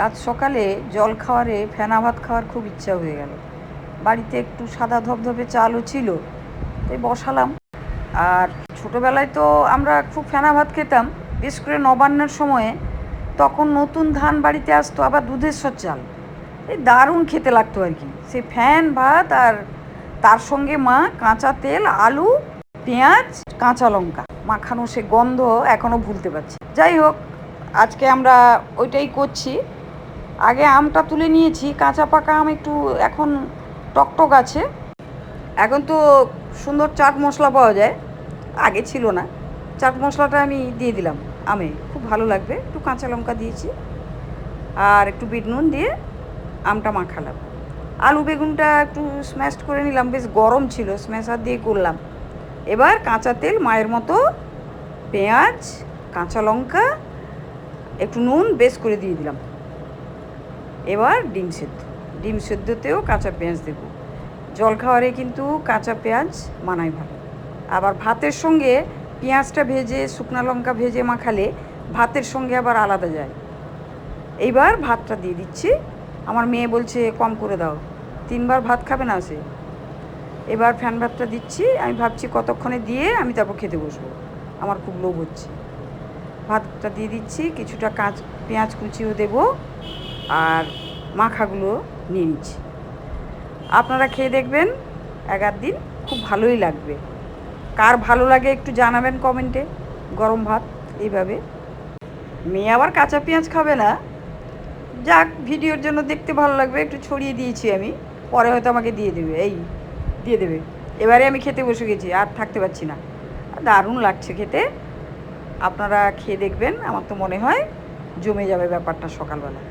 আজ সকালে জল খাওয়ারে ফেনা ভাত খাওয়ার খুব ইচ্ছা হয়ে গেল। বাড়িতে একটু সাদা ধবধবে চালও ছিল, তাই বসালাম। আর ছোটোবেলায় তো আমরা খুব ফেনা ভাত খেতাম, বিশেষ করে নবান্নের সময়ে। তখন নতুন ধান বাড়িতে আসতো, আবার দুধেশ্বর চাল, এই দারুণ খেতে লাগতো আর কি। সে ফ্যান ভাত, আর তার সঙ্গে মা কাঁচা তেল, আলু, পেঁয়াজ, কাঁচা লঙ্কা মাখানো, সে গন্ধ এখনও ভুলতে পারছি। যাই হোক, আজকে আমরা ওইটাই করছি। আগে আমটা তুলে নিয়েছি, কাঁচা পাকা আম একটু এখন টকটক আছে। এখন তো সুন্দর চাট মশলা পাওয়া যায়, আগে ছিল না। চাট মশলাটা আমি দিয়ে দিলাম আমে, খুব ভালো লাগবে। একটু কাঁচা লঙ্কা দিয়েছি আর একটু বিট নুন দিয়ে আমটা মাখালাম। আলু বেগুনটা একটু স্ম্যাশড করে নিলাম, বেশ গরম ছিল, স্ম্যাশার দিয়ে করলাম। এবার কাঁচা তেল মায়ের মতো, পেঁয়াজ, কাঁচা লঙ্কা, একটু নুন বেশ করে দিয়ে দিলাম। এবার ডিম সেদ্ধতেও কাঁচা পেঁয়াজ দেবো। জলখাবারে কিন্তু কাঁচা পেঁয়াজ মানায় ভালো। আবার ভাতের সঙ্গে পেঁয়াজটা ভেজে, শুকনো লঙ্কা ভেজে মাখালে ভাতের সঙ্গে আবার আলাদা যায়। এইবার ভাতটা দিয়ে দিচ্ছি। আমার মেয়ে বলছে কম করে দাও, 3বার ভাত খাবে না সে। এবার ফ্যান ভাতটা দিচ্ছি। আমি ভাবছি কতক্ষণে দিয়ে আমি তারপর খেতে বসবো, আমার খুব লোভ হচ্ছে। ভাতটা দিয়ে দিচ্ছি, কিছুটা পেঁয়াজ কুচিও দেবো, আর মাখাগুলো নিয়ে নিচ্ছি। আপনারা খেয়ে দেখবেন, এক আধ দিন খুব ভালোই লাগবে। কার ভালো লাগে একটু জানাবেন কমেন্টে। গরম ভাত এইভাবে। মেয়ে আবার কাঁচা পেঁয়াজ খাবে না, যাক ভিডিওর জন্য দেখতে ভালো লাগবে একটু ছড়িয়ে দিয়েছি আমি, পরে হয়তো আমাকে দিয়ে দেবে, দিয়ে দেবে। এবারে আমি খেতে বসে গেছি, আর থাকতে পারছি না, দারুণ লাগছে খেতে। আপনারা খেয়ে দেখবেন, আমার তো মনে হয় জমে যাবে ব্যাপারটা সকালবেলা।